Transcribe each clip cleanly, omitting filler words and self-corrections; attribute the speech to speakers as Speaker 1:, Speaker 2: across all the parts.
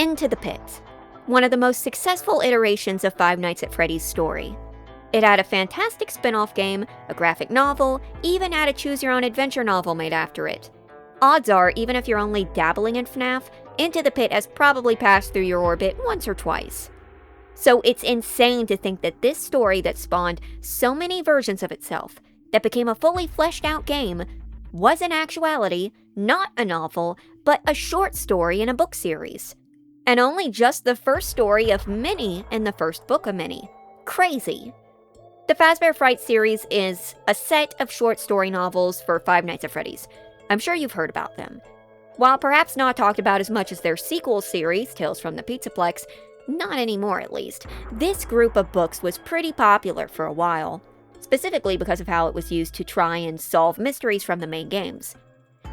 Speaker 1: Into the Pit, one of the most successful iterations of Five Nights at Freddy's story. It had a fantastic spin-off game, a graphic novel, even had a choose-your-own-adventure novel made after it. Odds are, even if you're only dabbling in Fnaf, Into the Pit has probably passed through your orbit once or twice. So it's insane to think that this story that spawned so many versions of itself, that became a fully fleshed-out game, was in actuality not a novel, but a short story in a book series. And only just the first story of many in the first book of many. Crazy. The Fazbear Frights series is a set of short story novels for Five Nights at Freddy's. I'm sure you've heard about them. While perhaps not talked about as much as their sequel series, Tales from the Pizzaplex, not anymore at least, this group of books was pretty popular for a while, specifically because of how it was used to try and solve mysteries from the main games.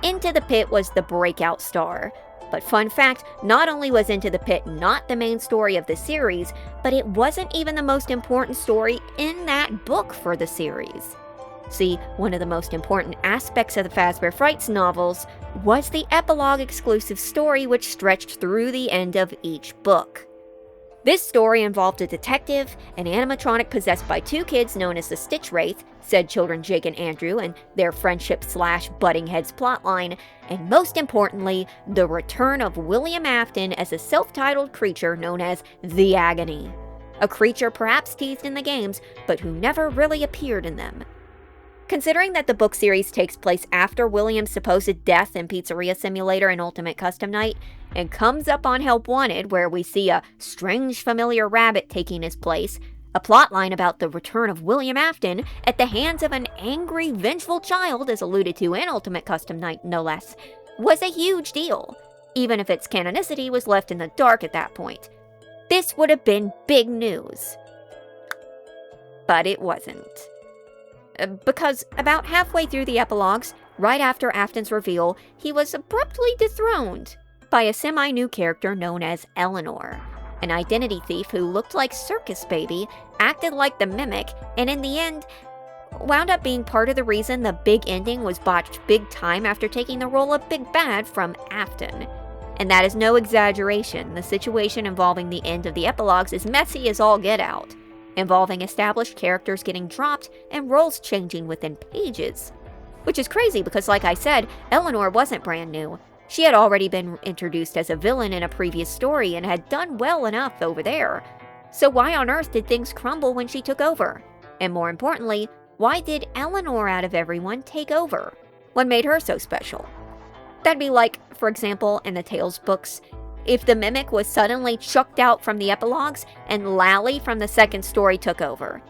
Speaker 1: Into the Pit was the breakout star. But fun fact, not only was Into the Pit not the main story of the series, but it wasn't even the most important story in that book for the series. See, one of the most important aspects of the Fazbear Frights novels was the Epilogue exclusive story which stretched through the end of each book. This story involved a detective, an animatronic possessed by two kids known as the Stitch Wraith, said children Jake and Andrew, and their friendship/butting heads plotline, and most importantly, the return of William Afton as a self-titled creature known as the Agony. A creature perhaps teased in the games, but who never really appeared in them. Considering that the book series takes place after William's supposed death in Pizzeria Simulator and Ultimate Custom Night, and comes up on Help Wanted, where we see a strange familiar rabbit taking his place, a plotline about the return of William Afton at the hands of an angry, vengeful child, as alluded to in Ultimate Custom Night no less, was a huge deal, even if its canonicity was left in the dark at that point. This would have been big news. But it wasn't. Because about halfway through the epilogues, right after Afton's reveal, he was abruptly dethroned by a semi-new character known as Eleanor, an identity thief who looked like Circus Baby, acted like the Mimic, and in the end, wound up being part of the reason the big ending was botched big time after taking the role of Big Bad from Afton. And that is no exaggeration. The situation involving the end of the epilogues is messy as all get out, involving established characters getting dropped and roles changing within pages. Which is crazy because, like I said, Eleanor wasn't brand new. She had already been introduced as a villain in a previous story and had done well enough over there. So why on earth did things crumble when she took over? And more importantly, why did Eleanor out of everyone take over? What made her so special? That'd be like, for example, in the Tales books, if the Mimic was suddenly chucked out from the epilogues and Lally from the second story took over.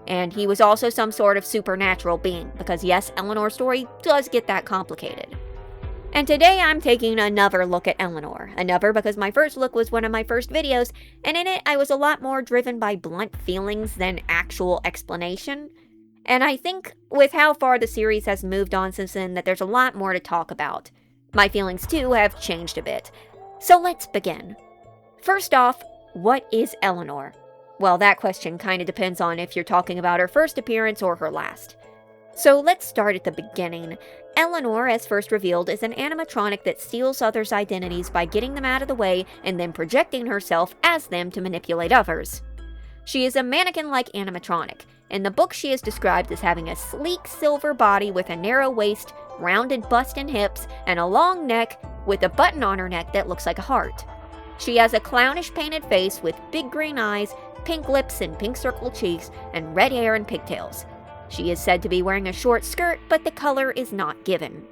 Speaker 1: And he was also some sort of supernatural being, because yes, Eleanor's story does get that complicated. And today I'm taking another look at Eleanor. Another because my first look was one of my first videos, and in it I was a lot more driven by blunt feelings than actual explanation. And I think with how far the series has moved on since then that there's a lot more to talk about. My feelings too have changed a bit. So let's begin. First off, what is Eleanor? Well, that question kinda depends on if you're talking about her first appearance or her last. So let's start at the beginning. Eleanor, as first revealed, is an animatronic that steals others' identities by getting them out of the way and then projecting herself as them to manipulate others. She is a mannequin-like animatronic. In the book, she is described as having a sleek silver body with a narrow waist, rounded bust and hips, and a long neck with a button on her neck that looks like a heart. She has a clownish painted face with big green eyes, pink lips and pink circled cheeks, and red hair and pigtails. She is said to be wearing a short skirt, but the color is not given.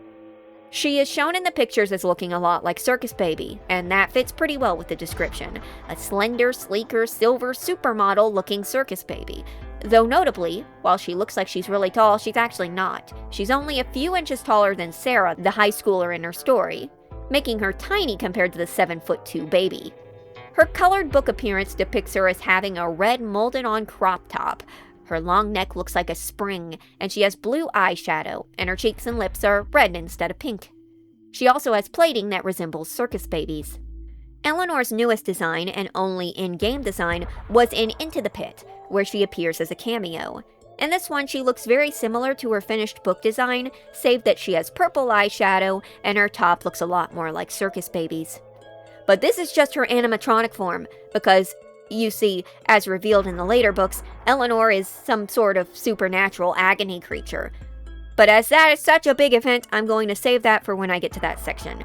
Speaker 1: She is shown in the pictures as looking a lot like Circus Baby, and that fits pretty well with the description. A slender, sleeker, silver supermodel looking Circus Baby. Though notably, while she looks like she's really tall, she's actually not. She's only a few inches taller than Sarah, the high schooler in her story, making her tiny compared to the 7'2" baby. Her colored book appearance depicts her as having a red molded-on crop top. Her long neck looks like a spring, and she has blue eyeshadow, and her cheeks and lips are red instead of pink. She also has plating that resembles Circus Baby's. Eleanor's newest design, and only in-game design, was in Into the Pit, where she appears as a cameo. In this one, she looks very similar to her finished book design, save that she has purple eyeshadow, and her top looks a lot more like Circus Baby's. but this is just her animatronic form, because, you see, as revealed in the later books, Eleanor is some sort of supernatural agony creature. But as that is such a big event, I'm going to save that for when I get to that section.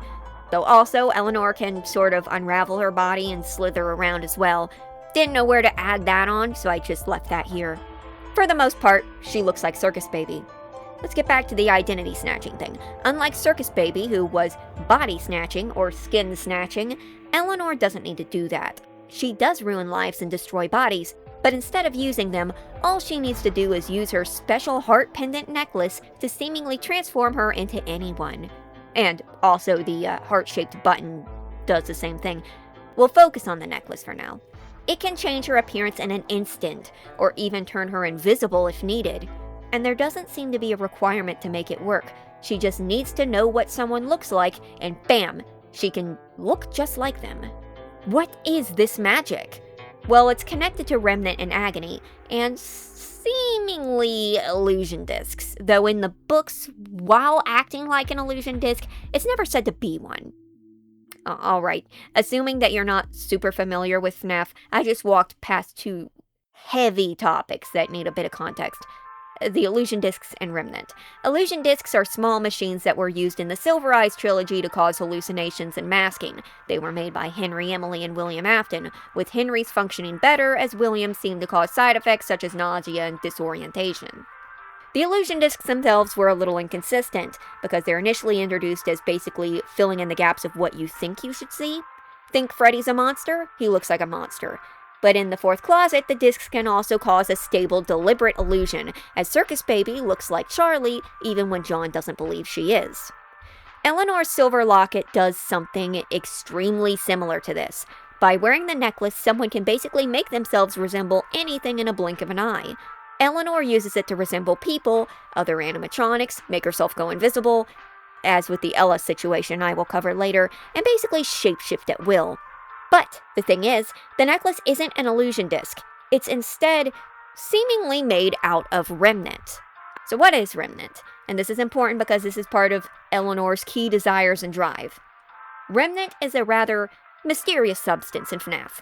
Speaker 1: Though also, Eleanor can sort of unravel her body and slither around as well. Didn't know where to add that on, so I just left that here. For the most part, she looks like Circus Baby. Let's get back to the identity snatching thing. Unlike Circus Baby, who was body snatching or skin snatching, Eleanor doesn't need to do that. She does ruin lives and destroy bodies, but instead of using them, all she needs to do is use her special heart pendant necklace to seemingly transform her into anyone. And also the heart-shaped button does the same thing. We'll focus on the necklace for now. It can change her appearance in an instant, or even turn her invisible if needed. And there doesn't seem to be a requirement to make it work. She just needs to know what someone looks like, and bam, she can look just like them. What is this magic? Well, it's connected to Remnant and Agony, and seemingly illusion discs, though in the books, while acting like an illusion disc, it's never said to be one. Alright, assuming that you're not super familiar with Fnaf, I just walked past two heavy topics that need a bit of context. The illusion discs and Remnant. Illusion discs are small machines that were used in the Silver Eyes trilogy to cause hallucinations and masking. They were made by Henry, Emily, and William Afton, with Henry's functioning better as William seemed to cause side effects such as nausea and disorientation. The illusion discs themselves were a little inconsistent, because they're initially introduced as basically filling in the gaps of what you think you should see. Think Freddy's a monster? He looks like a monster. But in the fourth closet, the discs can also cause a stable, deliberate illusion, as Circus Baby looks like Charlie, even when John doesn't believe she is. Eleanor's silver locket does something extremely similar to this. By wearing the necklace, someone can basically make themselves resemble anything in a blink of an eye. Eleanor uses it to resemble people, other animatronics, make herself go invisible, as with the Ella situation I will cover later, and basically shapeshift at will. But the thing is, the necklace isn't an illusion disc. It's instead seemingly made out of Remnant. So what is Remnant? And this is important because this is part of Eleanor's key desires and drive. Remnant is a rather mysterious substance in Fnaf.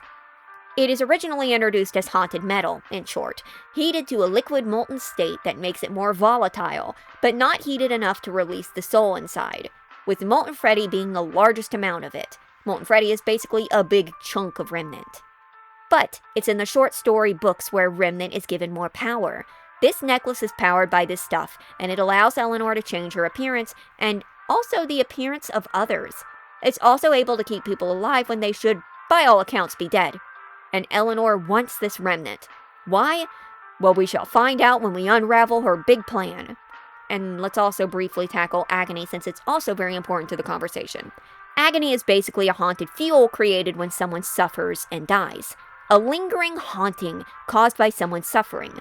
Speaker 1: It is originally introduced as haunted metal, in short, heated to a liquid molten state that makes it more volatile, but not heated enough to release the soul inside, with Molten Freddy being the largest amount of it. Molten Freddy is basically a big chunk of Remnant. But it's in the short story books where Remnant is given more power. This necklace is powered by this stuff, and it allows Eleanor to change her appearance, and also the appearance of others. It's also able to keep people alive when they should, by all accounts, be dead. And Eleanor wants this Remnant. Why? Well, we shall find out when we unravel her big plan. And let's also briefly tackle Agony, since it's also very important to the conversation. Agony is basically a haunted fuel created when someone suffers and dies. A lingering haunting caused by someone suffering.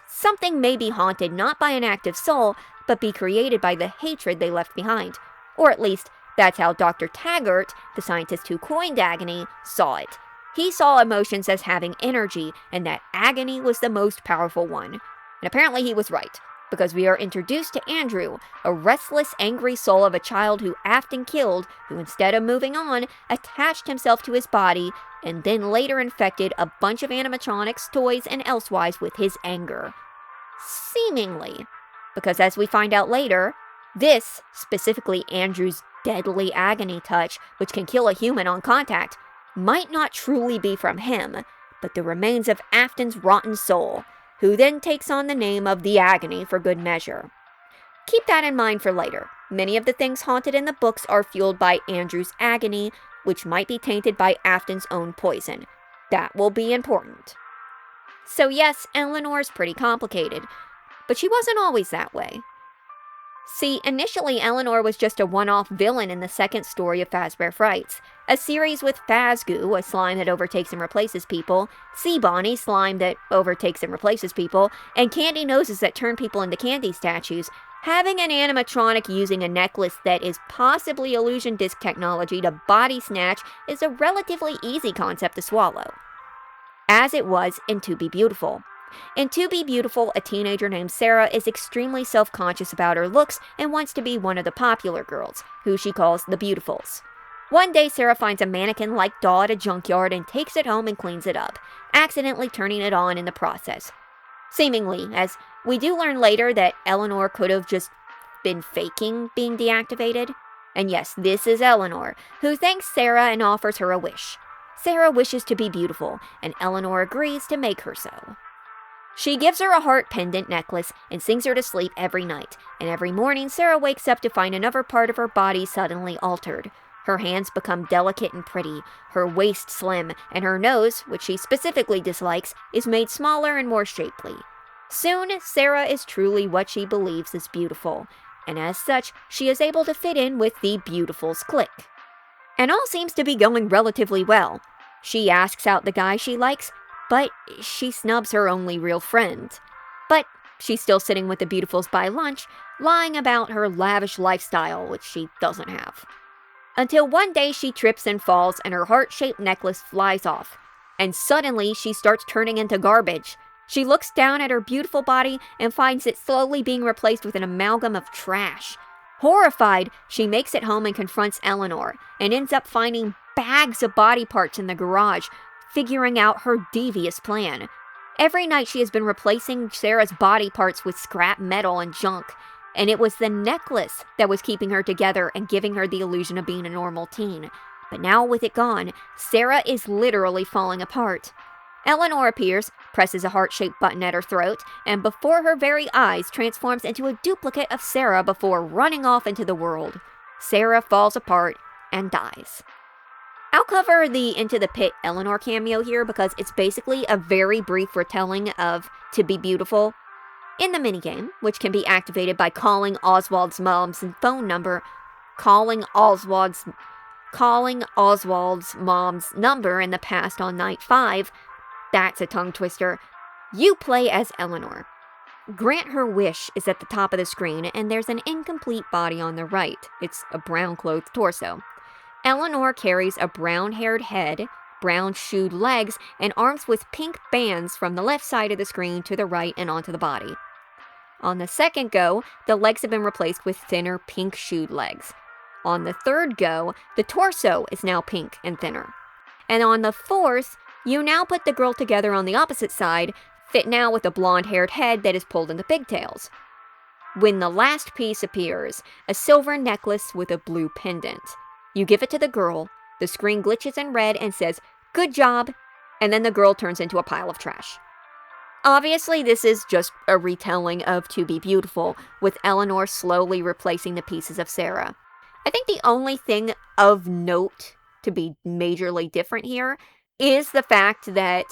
Speaker 1: Something may be haunted not by an active soul, but be created by the hatred they left behind. Or at least, that's how Dr. Taggart, the scientist who coined Agony, saw it. He saw emotions as having energy, and that agony was the most powerful one. And apparently he was right, because we are introduced to Andrew, a restless, angry soul of a child who Afton killed, who instead of moving on, attached himself to his body, and then later infected a bunch of animatronics, toys, and elsewise with his anger. Seemingly. Because as we find out later, this, specifically Andrew's deadly agony touch, which can kill a human on contact, might not truly be from him, but the remains of Afton's rotten soul, who then takes on the name of the Agony for good measure. Keep that in mind for later. Many of the things haunted in the books are fueled by Andrew's agony, which might be tainted by Afton's own poison. That will be important. So yes, Eleanor's pretty complicated, but she wasn't always that way. See, initially Eleanor was just a one-off villain in the second story of Fazbear Frights, a series with Fazgoo, a slime that overtakes and replaces people, Sea Bonnie, slime that overtakes and replaces people, and Candy Noses that turn people into candy statues. Having an animatronic using a necklace that is possibly illusion disc technology to body snatch is a relatively easy concept to swallow. As it was in To Be Beautiful. In To Be Beautiful, a teenager named Sarah is extremely self-conscious about her looks and wants to be one of the popular girls, who she calls the Beautifuls. One day, Sarah finds a mannequin-like doll at a junkyard and takes it home and cleans it up, accidentally turning it on in the process. Seemingly, as we do learn later that Eleanor could have just been faking being deactivated. And yes, this is Eleanor, who thanks Sarah and offers her a wish. Sarah wishes to be beautiful, and Eleanor agrees to make her so. She gives her a heart pendant necklace and sings her to sleep every night, and every morning Sarah wakes up to find another part of her body suddenly altered. Her hands become delicate and pretty, her waist slim, and her nose, which she specifically dislikes, is made smaller and more shapely. Soon, Sarah is truly what she believes is beautiful, and as such, she is able to fit in with the Beautifuls clique. And all seems to be going relatively well. She asks out the guy she likes, but she snubs her only real friend. But she's still sitting with the Beautifuls by lunch, lying about her lavish lifestyle, which she doesn't have. Until one day she trips and falls and her heart-shaped necklace flies off. And suddenly she starts turning into garbage. She looks down at her beautiful body and finds it slowly being replaced with an amalgam of trash. Horrified, she makes it home and confronts Eleanor, and ends up finding bags of body parts in the garage, figuring out her devious plan. Every night she has been replacing Sarah's body parts with scrap metal and junk, and it was the necklace that was keeping her together and giving her the illusion of being a normal teen. But now with it gone, Sarah is literally falling apart. Eleanor appears, presses a heart-shaped button at her throat, and before her very eyes transforms into a duplicate of Sarah before running off into the world. Sarah falls apart and dies. I'll cover the Into the Pit Eleanor cameo here because it's basically a very brief retelling of To Be Beautiful. In the minigame, which can be activated by calling Oswald's mom's phone number, calling Oswald's mom's number in the past on night 5, that's a tongue twister, you play as Eleanor. Grant Her Wish is at the top of the screen, and there's an incomplete body on the right. It's a brown-clothed torso. Eleanor carries a brown-haired head, brown-shoed legs, and arms with pink bands from the left side of the screen to the right and onto the body. On the second go, the legs have been replaced with thinner pink-shoed legs. On the third go, the torso is now pink and thinner. And on the fourth, you now put the girl together on the opposite side, fit now with a blonde-haired head that is pulled into pigtails. When the last piece appears, a silver necklace with a blue pendant. You give it to the girl, the screen glitches in red and says, "Good job," and then the girl turns into a pile of trash. Obviously, this is just a retelling of To Be Beautiful, with Eleanor slowly replacing the pieces of Sarah. I think the only thing of note to be majorly different here is the fact that,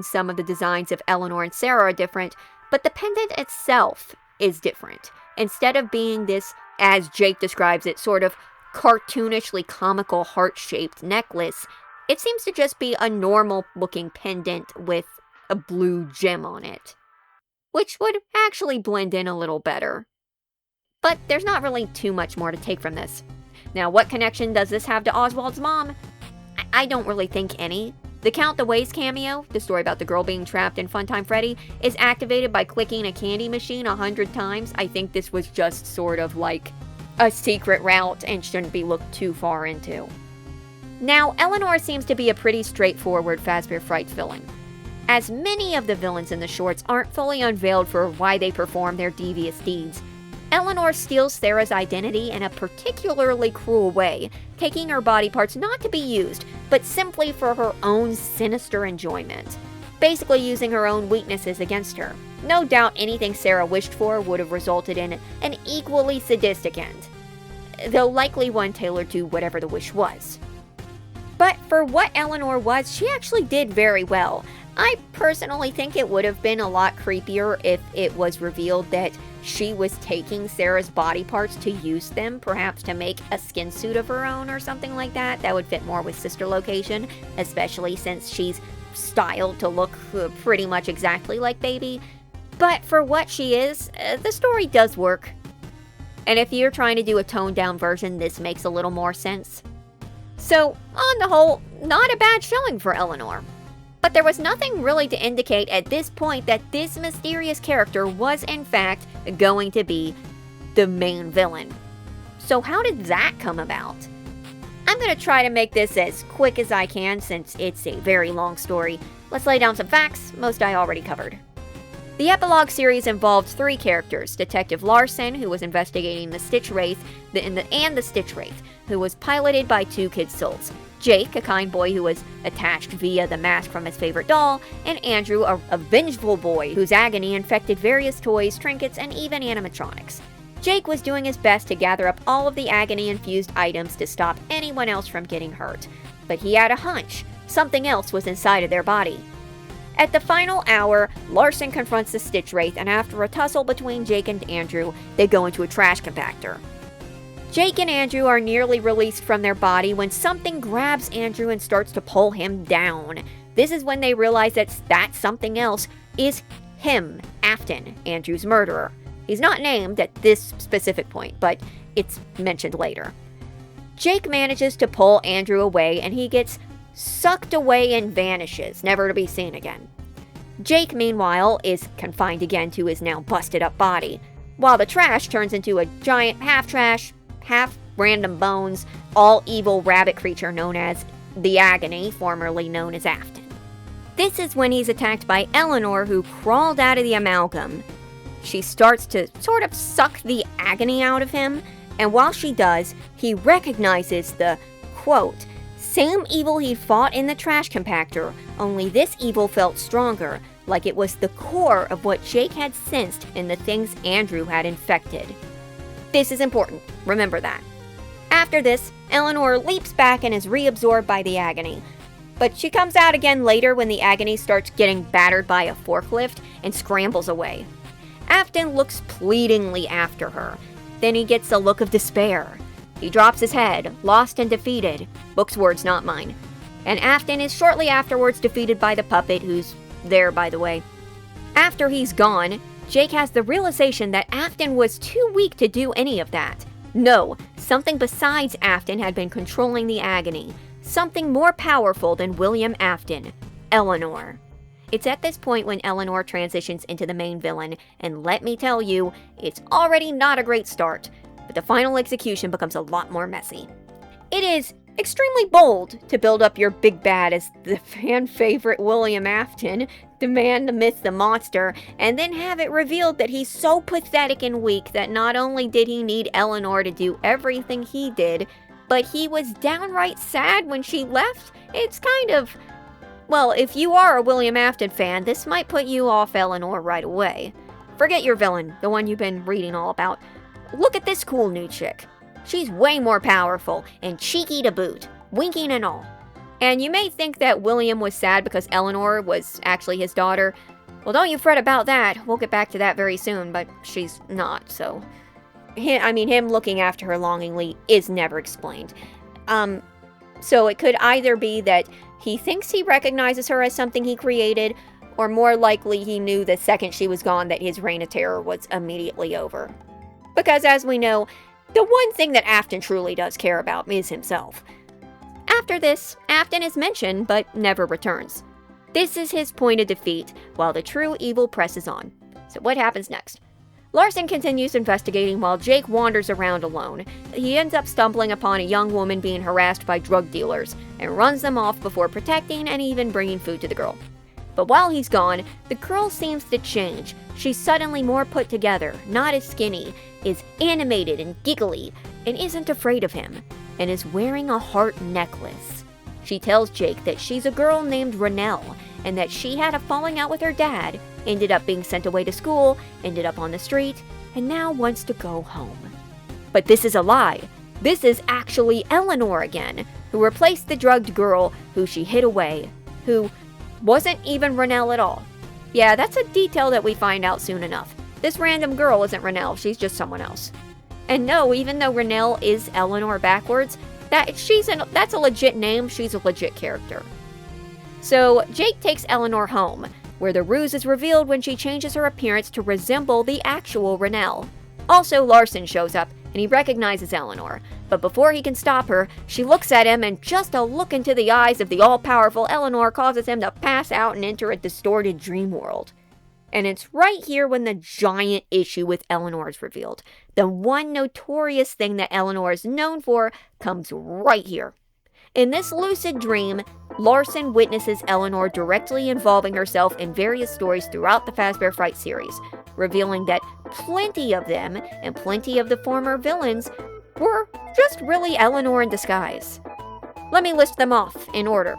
Speaker 1: some of the designs of Eleanor and Sarah are different, but the pendant itself is different. Instead of being this, as Jake describes it, sort of cartoonishly comical heart-shaped necklace, it seems to just be a normal-looking pendant with a blue gem on it, which would actually blend in a little better. But there's not really too much more to take from this. Now, what connection does this have to Oswald's mom? I don't really think any. The Count the Ways cameo, the story about the girl being trapped in Funtime Freddy, is activated by clicking a candy machine 100 times. I think this was just sort of like a secret route and shouldn't be looked too far into. Now, Eleanor seems to be a pretty straightforward Fazbear Frights villain, as many of the villains in the shorts aren't fully unveiled for why they perform their devious deeds. Eleanor steals Sarah's identity in a particularly cruel way, taking her body parts not to be used, but simply for her own sinister enjoyment, basically using her own weaknesses against her. No doubt anything Sarah wished for would have resulted in an equally sadistic end, though likely one tailored to whatever the wish was. But for what Eleanor was, she actually did very well. I personally think it would have been a lot creepier if it was revealed that she was taking Sarah's body parts to use them, perhaps to make a skin suit of her own or something like that. That would fit more with Sister Location, especially since she's styled to look pretty much exactly like Baby. But for what she is, the story does work. And if you're trying to do a toned-down version, this makes a little more sense. So, on the whole, not a bad showing for Eleanor. But there was nothing really to indicate at this point that this mysterious character was in fact going to be the main villain. So how did that come about? I'm going to try to make this as quick as I can since it's a very long story. Let's lay down some facts, most I already covered. The Epilogue series involved 3 characters: Detective Larson, who was investigating the Stitch Wraith, and the Stitch Wraith, who was piloted by 2 kid souls. Jake, a kind boy who was attached via the mask from his favorite doll, and Andrew, a vengeful boy whose agony infected various toys, trinkets, and even animatronics. Jake was doing his best to gather up all of the agony-infused items to stop anyone else from getting hurt. But he had a hunch. Something else was inside of their body. At the final hour, Larson confronts the Stitch Wraith, and after a tussle between Jake and Andrew, they go into a trash compactor. Jake and Andrew are nearly released from their body when something grabs Andrew and starts to pull him down. This is when they realize that something else is him, Afton, Andrew's murderer. He's not named at this specific point, but it's mentioned later. Jake manages to pull Andrew away, and he gets sucked away and vanishes, never to be seen again. Jake, meanwhile, is confined again to his now busted-up body, while the trash turns into a giant half-trash, half-random bones, all-evil rabbit creature known as the Agony, formerly known as Afton. This is when he's attacked by Eleanor, who crawled out of the amalgam. She starts to sort of suck the agony out of him, and while she does, he recognizes the, quote, same evil he'd fought in the trash compactor, only this evil felt stronger, like it was the core of what Jake had sensed in the things Andrew had infected. This is important, remember that. After this, Eleanor leaps back and is reabsorbed by the Agony. But she comes out again later when the Agony starts getting battered by a forklift and scrambles away. Afton looks pleadingly after her. Then he gets a look of despair. He drops his head, lost and defeated. Book's words, not mine. And Afton is shortly afterwards defeated by the puppet, who's there, by the way. After he's gone, Jake has the realization that Afton was too weak to do any of that. No, something besides Afton had been controlling the Agony. Something more powerful than William Afton, Eleanor. It's at this point when Eleanor transitions into the main villain, and let me tell you, it's already not a great start, but the final execution becomes a lot more messy. It is extremely bold to build up your big bad as the fan favorite William Afton, the man, the myth, the monster, and then have it revealed that he's so pathetic and weak that not only did he need Eleanor to do everything he did, but he was downright sad when she left. It's kind of... Well, if you are a William Afton fan, this might put you off Eleanor right away. Forget your villain, the one you've been reading all about. Look at this cool new chick. She's way more powerful and cheeky to boot, winking and all. And you may think that William was sad because Eleanor was actually his daughter. Well, don't you fret about that. We'll get back to that very soon, but she's not, so... him looking after her longingly is never explained. So it could either be that he thinks he recognizes her as something he created, or more likely he knew the second she was gone that his reign of terror was immediately over. Because as we know, the one thing that Afton truly does care about is himself. After this, Afton is mentioned, but never returns. This is his point of defeat, while the true evil presses on. So what happens next? Larson continues investigating while Jake wanders around alone. He ends up stumbling upon a young woman being harassed by drug dealers, and runs them off before protecting and even bringing food to the girl. But while he's gone, the girl seems to change. She's suddenly more put together, not as skinny, is animated and giggly, and isn't afraid of him, and is wearing a heart necklace. She tells Jake that she's a girl named Renelle, and that she had a falling out with her dad, ended up being sent away to school, ended up on the street, and now wants to go home. But this is a lie. This is actually Eleanor again, who replaced the drugged girl who she hid away, who wasn't even Renelle at all. Yeah, that's a detail that we find out soon enough. This random girl isn't Renelle, she's just someone else. And no, even though Renelle is Eleanor backwards, that's a legit name, she's a legit character. So Jake takes Eleanor home, where the ruse is revealed when she changes her appearance to resemble the actual Renelle. Also, Larson shows up, and he recognizes Eleanor, but before he can stop her, she looks at him, and just a look into the eyes of the all-powerful Eleanor causes him to pass out and enter a distorted dream world. And it's right here when the giant issue with Eleanor is revealed. The one notorious thing that Eleanor is known for comes right here. In this lucid dream, Larson witnesses Eleanor directly involving herself in various stories throughout the Fazbear Frights series, revealing that plenty of them and plenty of the former villains were just really Eleanor in disguise. Let me list them off in order.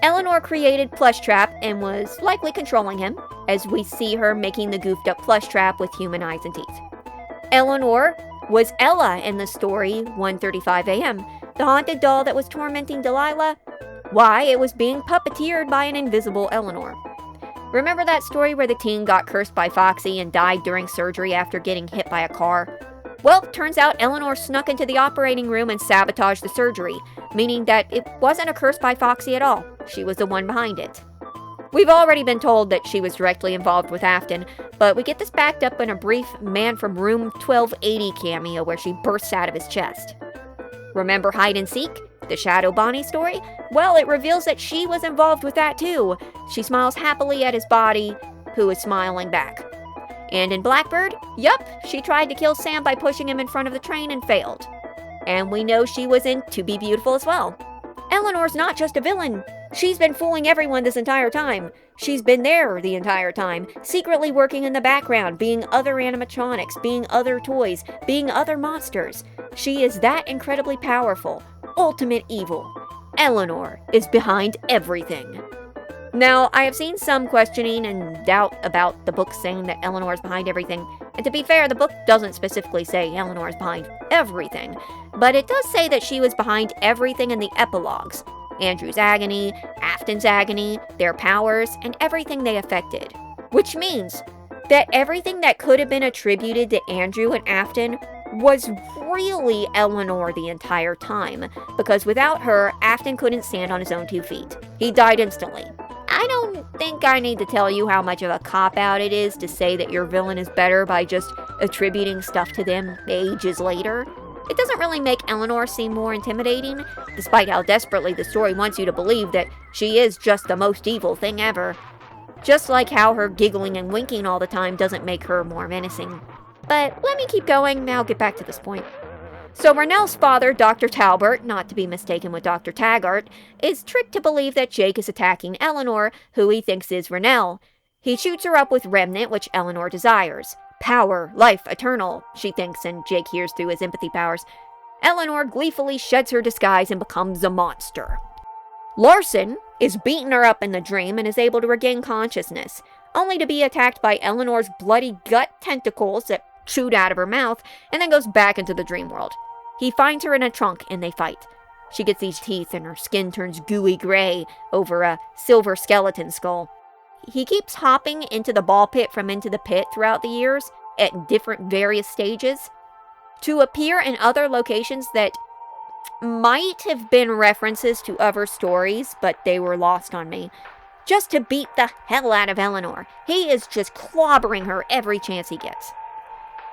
Speaker 1: Eleanor created Plushtrap and was likely controlling him, as we see her making the goofed up Plushtrap with human eyes and teeth. Eleanor was Ella in the story 1:35 a.m., the haunted doll that was tormenting Delilah. Why, it was being puppeteered by an invisible Eleanor. Remember that story where the teen got cursed by Foxy and died during surgery after getting hit by a car? Well, turns out Eleanor snuck into the operating room and sabotaged the surgery, meaning that it wasn't a curse by Foxy at all. She was the one behind it. We've already been told that she was directly involved with Afton, but we get this backed up in a brief Man from Room 1280 cameo where she bursts out of his chest. Remember Hide and Seek, the Shadow Bonnie story? Well, it reveals that she was involved with that too. She smiles happily at his body, who is smiling back. And in Blackbird, yup, she tried to kill Sam by pushing him in front of the train and failed. And we know she was in To Be Beautiful as well. Eleanor's not just a villain. She's been fooling everyone this entire time. She's been there the entire time, secretly working in the background, being other animatronics, being other toys, being other monsters. She is that incredibly powerful. Ultimate evil. Eleanor is behind everything. Now, I have seen some questioning and doubt about the book saying that Eleanor is behind everything. And to be fair, the book doesn't specifically say Eleanor is behind everything. But it does say that she was behind everything in the epilogues. Andrew's agony, Afton's agony, their powers, and everything they affected. Which means that everything that could have been attributed to Andrew and Afton was really Eleanor the entire time, because without her, Afton couldn't stand on his own 2 feet. He died instantly. I don't think I need to tell you how much of a cop-out it is to say that your villain is better by just attributing stuff to them ages later. It doesn't really make Eleanor seem more intimidating, despite how desperately the story wants you to believe that she is just the most evil thing ever. Just like how her giggling and winking all the time doesn't make her more menacing. But let me keep going, now I'll get back to this point. So Renelle's father, Dr. Talbert, not to be mistaken with Dr. Taggart, is tricked to believe that Jake is attacking Eleanor, who he thinks is Renelle. He shoots her up with Remnant, which Eleanor desires. Power, life, eternal, she thinks, and Jake hears through his empathy powers. Eleanor gleefully sheds her disguise and becomes a monster. Larson is beating her up in the dream and is able to regain consciousness, only to be attacked by Eleanor's bloody gut tentacles that shoot out of her mouth and then goes back into the dream world. He finds her in a trunk and they fight. She gets these teeth and her skin turns gooey gray over a silver skeleton skull. He keeps hopping into the ball pit from Into the Pit throughout the years at different various stages to appear in other locations that might have been references to other stories, but they were lost on me, just to beat the hell out of Eleanor. He is just clobbering her every chance he gets.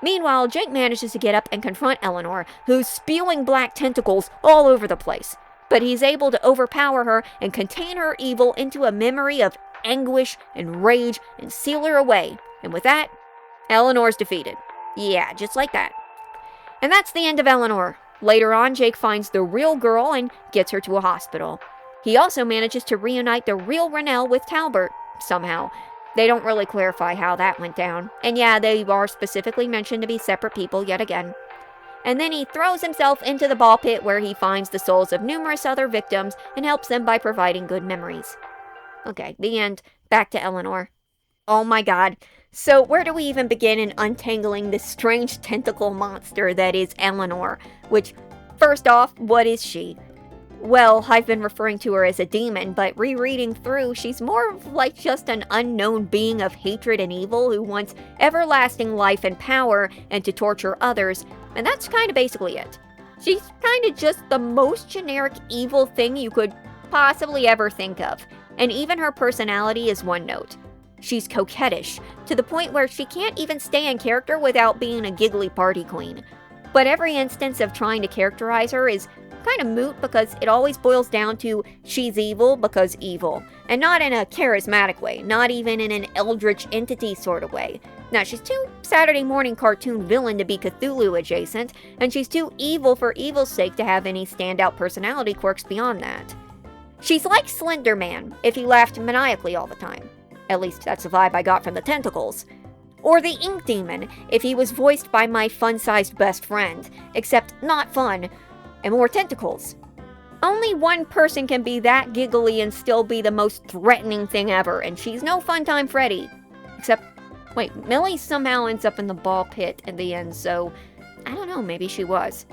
Speaker 1: Meanwhile, Jake manages to get up and confront Eleanor, who's spewing black tentacles all over the place, but he's able to overpower her and contain her evil into a memory of anguish and rage and seal her away. And with that, Eleanor's defeated. Yeah, just like that. And that's the end of Eleanor. Later on, Jake finds the real girl and gets her to a hospital. He also manages to reunite the real Renelle with Talbert, somehow. They don't really clarify how that went down. And yeah, they are specifically mentioned to be separate people yet again. And then he throws himself into the ball pit where he finds the souls of numerous other victims and helps them by providing good memories. Okay, the end. Back to Eleanor. Oh my god. So where do we even begin in untangling this strange tentacle monster that is Eleanor? Which, first off, what is she? Well, I've been referring to her as a demon, but rereading through, she's more of like just an unknown being of hatred and evil who wants everlasting life and power and to torture others, and that's kind of basically it. She's kind of just the most generic evil thing you could possibly ever think of, and even her personality is one note. She's coquettish, to the point where she can't even stay in character without being a giggly party queen. But every instance of trying to characterize her is kind of moot because it always boils down to she's evil because evil, and not in a charismatic way, not even in an eldritch entity sort of way. Now, she's too Saturday morning cartoon villain to be Cthulhu adjacent, and she's too evil for evil's sake to have any standout personality quirks beyond that. She's like Slender Man if he laughed maniacally all the time. At least that's the vibe I got from the tentacles. Or the Ink Demon if he was voiced by my fun-sized best friend, except not fun, and more tentacles. Only one person can be that giggly and still be the most threatening thing ever, and she's no Funtime Freddy. Except, wait, Millie somehow ends up in the ball pit in the end, so I don't know, maybe she was.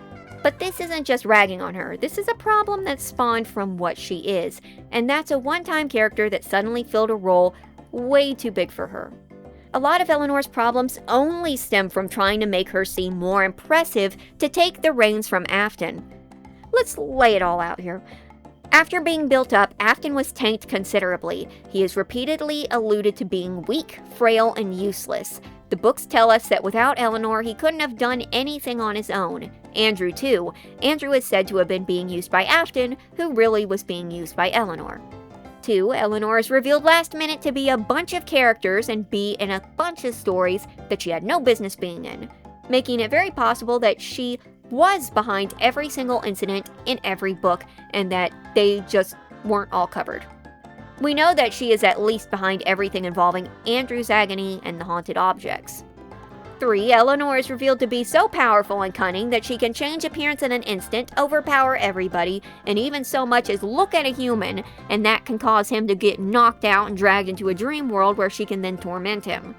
Speaker 1: But this isn't just ragging on her, this is a problem that spawned from what she is, and that's a one-time character that suddenly filled a role way too big for her. A lot of Eleanor's problems only stem from trying to make her seem more impressive to take the reins from Afton. Let's lay it all out here. After being built up, Afton was tanked considerably. He is repeatedly alluded to being weak, frail, and useless. The books tell us that without Eleanor, he couldn't have done anything on his own. Andrew, too. Andrew is said to have been being used by Afton, who really was being used by Eleanor. 2. Eleanor is revealed last minute to be a bunch of characters and be in a bunch of stories that she had no business being in, making it very possible that she was behind every single incident in every book and that they just weren't all covered. We know that she is at least behind everything involving Andrew's agony and the haunted objects. 3. Eleanor is revealed to be so powerful and cunning that she can change appearance in an instant, overpower everybody, and even so much as look at a human, and that can cause him to get knocked out and dragged into a dream world where she can then torment him.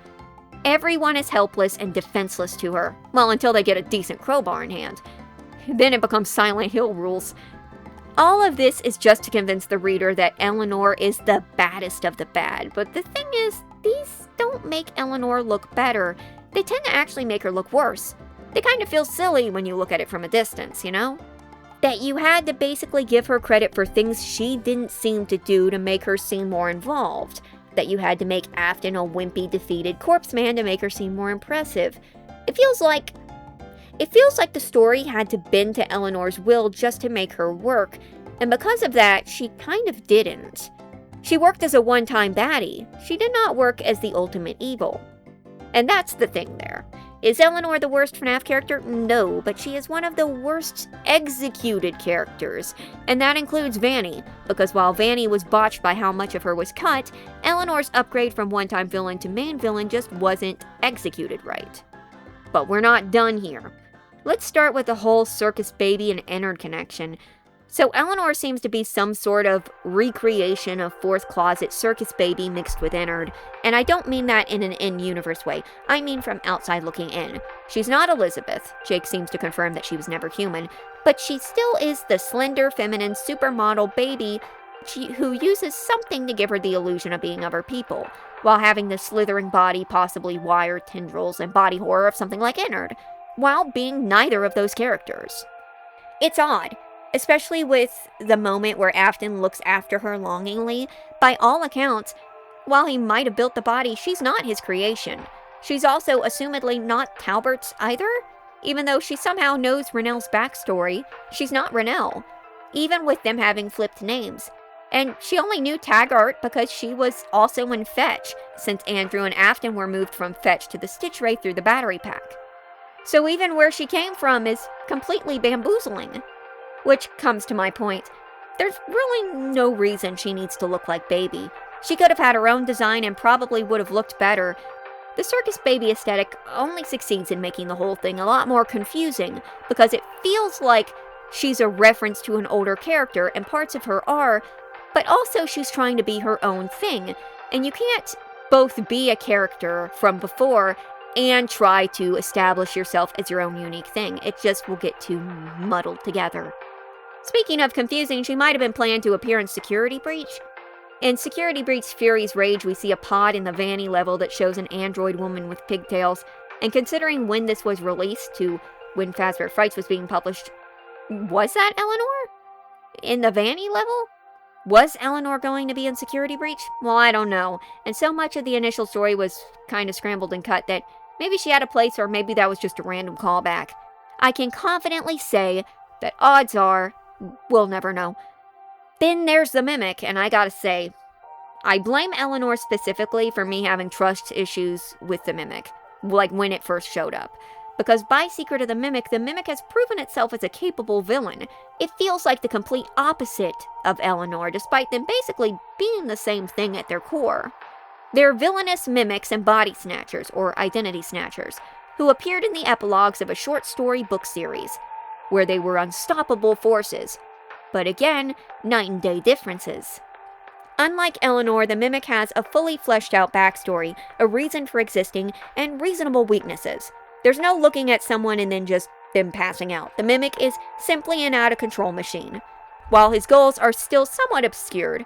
Speaker 1: Everyone is helpless and defenseless to her, well, until they get a decent crowbar in hand. Then it becomes Silent Hill rules. All of this is just to convince the reader that Eleanor is the baddest of the bad, but the thing is, these don't make Eleanor look better. They tend to actually make her look worse. They kind of feel silly when you look at it from a distance, you know? That you had to basically give her credit for things she didn't seem to do to make her seem more involved. That you had to make Afton a wimpy, defeated corpse man to make her seem more impressive. It feels like the story had to bend to Eleanor's will just to make her work, and because of that, she kind of didn't. She worked as a one-time baddie. She did not work as the ultimate evil. And that's the thing there. Is Eleanor the worst Fnaf character? No, but she is one of the worst executed characters, and that includes Vanny, because while Vanny was botched by how much of her was cut, Eleanor's upgrade from one-time villain to main villain just wasn't executed right. But we're not done here. Let's start with the whole Circus Baby and Ennard connection. So Eleanor seems to be some sort of recreation of Fourth Closet Circus Baby mixed with Ennard, and I don't mean that in an in-universe way, I mean from outside looking in. She's not Elizabeth, Jake seems to confirm that she was never human, but she still is the slender, feminine, supermodel baby who uses something to give her the illusion of being other people, while having the slithering body, possibly wire tendrils, and body horror of something like Ennard, while being neither of those characters. It's odd. Especially with the moment where Afton looks after her longingly. By all accounts, while he might have built the body, she's not his creation. She's also assumedly not Talbert's either. Even though she somehow knows Renelle's backstory, she's not Renelle, even with them having flipped names. And she only knew Taggart because she was also in Fetch, since Andrew and Afton were moved from Fetch to the Stitch Ray through the battery pack. So even where she came from is completely bamboozling. Which comes to my point. There's really no reason she needs to look like Baby. She could have had her own design and probably would have looked better. The Circus Baby aesthetic only succeeds in making the whole thing a lot more confusing, because it feels like she's a reference to an older character, and parts of her are, but also she's trying to be her own thing, and you can't both be a character from before and try to establish yourself as your own unique thing. It just will get too muddled together. Speaking of confusing, she might have been planned to appear in Security Breach. In Security Breach Fury's Rage, we see a pod in the Vanny level that shows an android woman with pigtails, and considering when this was released to when Fazbear Frights was being published, was that Eleanor? In the Vanny level? Was Eleanor going to be in Security Breach? Well, I don't know, and so much of the initial story was kind of scrambled and cut that maybe she had a place or maybe that was just a random callback. I can confidently say that odds are we'll never know. Then there's the Mimic, and I gotta say, I blame Eleanor specifically for me having trust issues with the Mimic, like when it first showed up. Because by Secret of the Mimic has proven itself as a capable villain. It feels like the complete opposite of Eleanor, despite them basically being the same thing at their core. They're villainous mimics and body snatchers, or identity snatchers, who appeared in the epilogues of a short story book series, where they were unstoppable forces. But again, night and day differences. Unlike Eleanor, the Mimic has a fully fleshed out backstory, a reason for existing, and reasonable weaknesses. There's no looking at someone and then just them passing out. The Mimic is simply an out-of-control machine. While his goals are still somewhat obscured,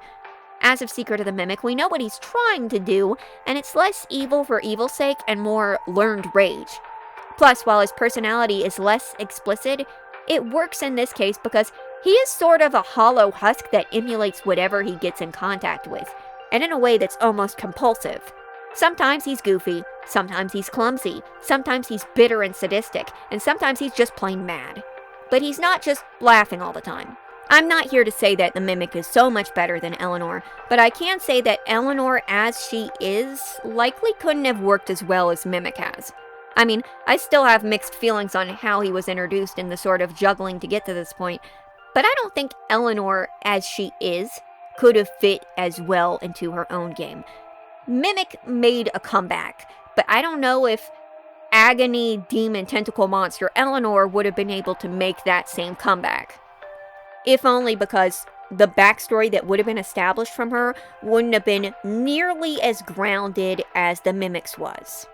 Speaker 1: as of Secret of the Mimic, we know what he's trying to do, and it's less evil for evil's sake and more learned rage. Plus, while his personality is less explicit, it works in this case because he is sort of a hollow husk that emulates whatever he gets in contact with, and in a way that's almost compulsive. Sometimes he's goofy, sometimes he's clumsy, sometimes he's bitter and sadistic, and sometimes he's just plain mad. But he's not just laughing all the time. I'm not here to say that the Mimic is so much better than Eleanor, but I can say that Eleanor as she is likely couldn't have worked as well as Mimic has. I mean, I still have mixed feelings on how he was introduced in the sort of juggling to get to this point, but I don't think Eleanor as she is could have fit as well into her own game. Mimic made a comeback, but I don't know if Agony Demon Tentacle Monster Eleanor would have been able to make that same comeback. If only because the backstory that would have been established from her wouldn't have been nearly as grounded as the Mimic's was.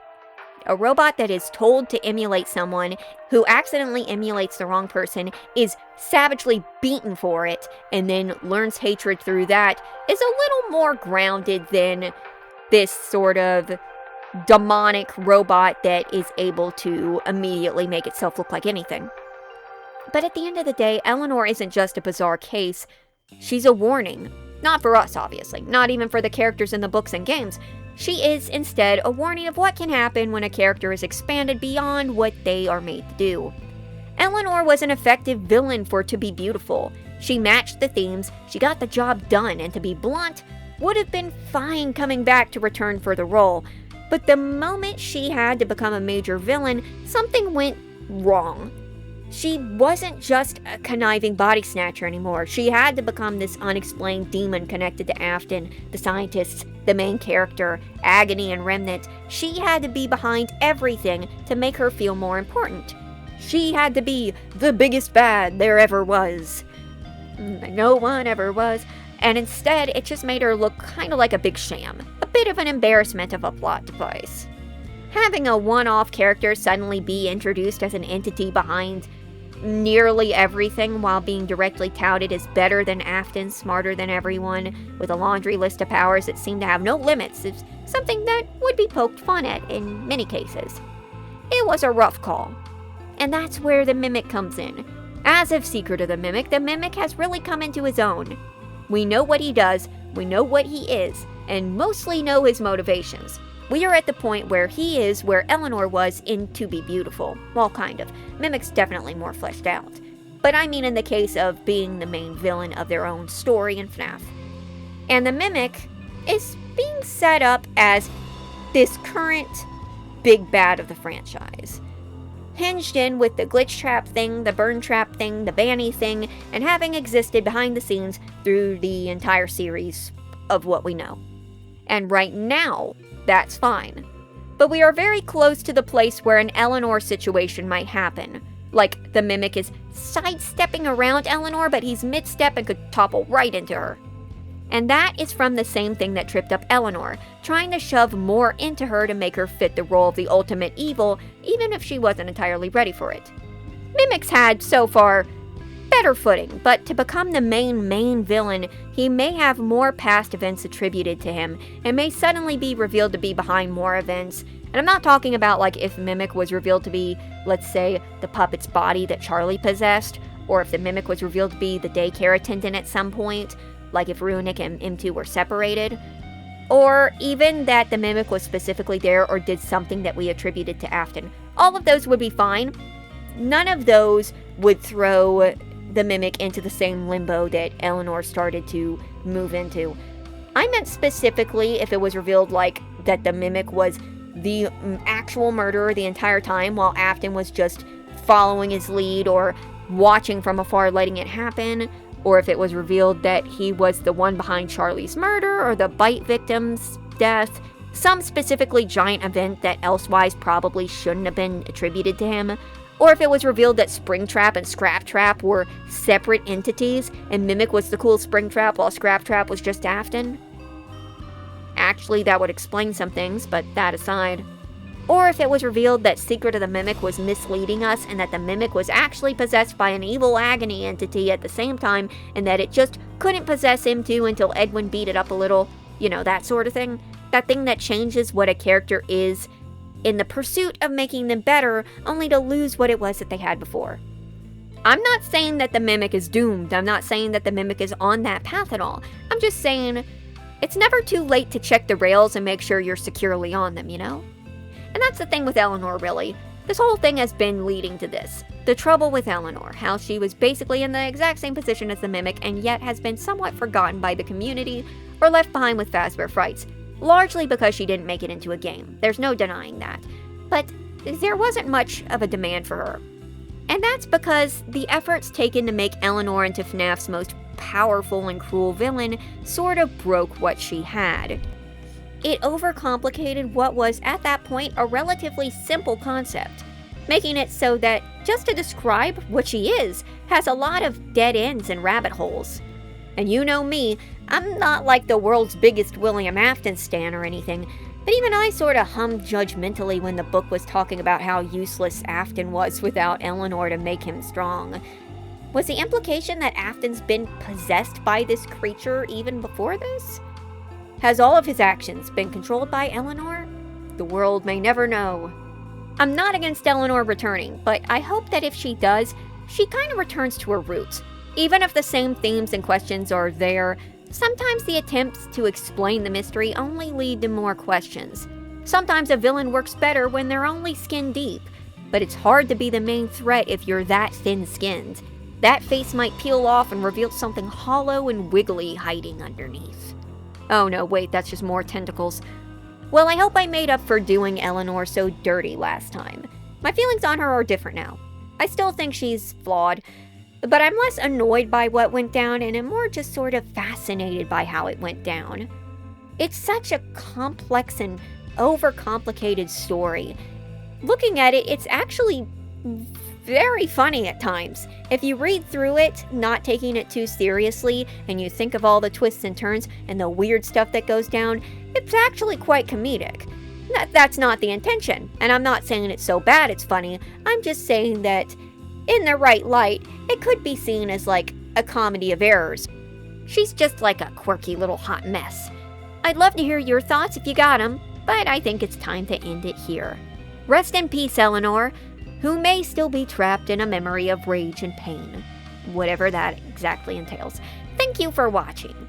Speaker 1: A robot that is told to emulate someone who accidentally emulates the wrong person is savagely beaten for it and then learns hatred through that is a little more grounded than this sort of demonic robot that is able to immediately make itself look like anything. But at the end of the day, Eleanor isn't just a bizarre case, she's a warning. Not for us, obviously, not even for the characters in the books and games. She is, instead, a warning of what can happen when a character is expanded beyond what they are made to do. Eleanor was an effective villain for To Be Beautiful. She matched the themes, she got the job done, and to be blunt, would have been fine coming back to return for the role. But the moment she had to become a major villain, something went wrong. She wasn't just a conniving body snatcher anymore. She had to become this unexplained demon connected to Afton, the scientists, the main character, Agony, and Remnant. She had to be behind everything to make her feel more important. She had to be the biggest bad there ever was. No one ever was. And instead, it just made her look kind of like a big sham. A bit of an embarrassment of a plot device. Having a one-off character suddenly be introduced as an entity behind nearly everything while being directly touted as better than Afton, smarter than everyone, with a laundry list of powers that seem to have no limits is something that would be poked fun at in many cases. It was a rough call. And that's where the Mimic comes in. As of Secret of the Mimic has really come into his own. We know what he does, we know what he is, and mostly know his motivations. We are at the point where he is where Eleanor was in To Be Beautiful. Well, kind of. Mimic's definitely more fleshed out. But I mean in the case of being the main villain of their own story in Fnaf. And the Mimic is being set up as this current big bad of the franchise. Hinged in with the glitch trap thing, the burn trap thing, the Baddie thing, and having existed behind the scenes through the entire series of what we know. And right now, that's fine. But we are very close to the place where an Eleanor situation might happen. Like, the Mimic is sidestepping around Eleanor, but he's mid-step and could topple right into her. And that is from the same thing that tripped up Eleanor, trying to shove more into her to make her fit the role of the ultimate evil, even if she wasn't entirely ready for it. Mimic's had, so far, better footing, but to become the main villain, he may have more past events attributed to him, and may suddenly be revealed to be behind more events. And I'm not talking about like if Mimic was revealed to be, let's say, the puppet's body that Charlie possessed, or if the Mimic was revealed to be the daycare attendant at some point, like if Runic and M2 were separated, or even that the Mimic was specifically there or did something that we attributed to Afton. All of those would be fine. None of those would throw the Mimic into the same limbo that Eleanor started to move into. I meant specifically if it was revealed, like, that the Mimic was the actual murderer the entire time, while Afton was just following his lead or watching from afar letting it happen, or if it was revealed that he was the one behind Charlie's murder or the bite victim's death, some specifically giant event that elsewise probably shouldn't have been attributed to him, or if it was revealed that Springtrap and Scraptrap were separate entities, and Mimic was the cool Springtrap while Scraptrap was just Afton. Actually, that would explain some things, but that aside. Or if it was revealed that Secret of the Mimic was misleading us, and that the Mimic was actually possessed by an evil Agony entity at the same time, and that it just couldn't possess him too until Edwin beat it up a little. You know, that sort of thing. That thing that changes what a character is in the pursuit of making them better, only to lose what it was that they had before. I'm not saying that the Mimic is doomed. I'm not saying that the Mimic is on that path at all. I'm just saying it's never too late to check the rails and make sure you're securely on them, you know? And that's the thing with Eleanor, really. This whole thing has been leading to this. The trouble with Eleanor, how she was basically in the exact same position as the Mimic and yet has been somewhat forgotten by the community or left behind with Fazbear Frights. Largely because she didn't make it into a game. There's no denying that. But there wasn't much of a demand for her. And that's because the efforts taken to make Eleanor into Fnaf's most powerful and cruel villain sort of broke what she had. It overcomplicated what was, at that point, a relatively simple concept, making it so that, just to describe what she is, has a lot of dead ends and rabbit holes. And you know me, I'm not like the world's biggest William Afton stan or anything, but even I sort of hummed judgmentally when the book was talking about how useless Afton was without Eleanor to make him strong. Was the implication that Afton's been possessed by this creature even before this? Has all of his actions been controlled by Eleanor? The world may never know. I'm not against Eleanor returning, but I hope that if she does, she kind of returns to her roots. Even if the same themes and questions are there, sometimes the attempts to explain the mystery only lead to more questions. Sometimes a villain works better when they're only skin deep, but it's hard to be the main threat if you're that thin-skinned. That face might peel off and reveal something hollow and wiggly hiding underneath. Oh no, wait, that's just more tentacles. Well, I hope I made up for doing Eleanor so dirty last time. My feelings on her are different now. I still think she's flawed, but I'm less annoyed by what went down and am more just sort of fascinated by how it went down. It's such a complex and overcomplicated story. Looking at it, it's actually very funny at times. If you read through it, not taking it too seriously, and you think of all the twists and turns and the weird stuff that goes down, it's actually quite comedic. That's not the intention, and I'm not saying it's so bad it's funny. I'm just saying that, in the right light, it could be seen as like a comedy of errors. She's just like a quirky little hot mess. I'd love to hear your thoughts if you got them, but I think it's time to end it here. Rest in peace, Eleanor, who may still be trapped in a memory of rage and pain, whatever that exactly entails. Thank you for watching.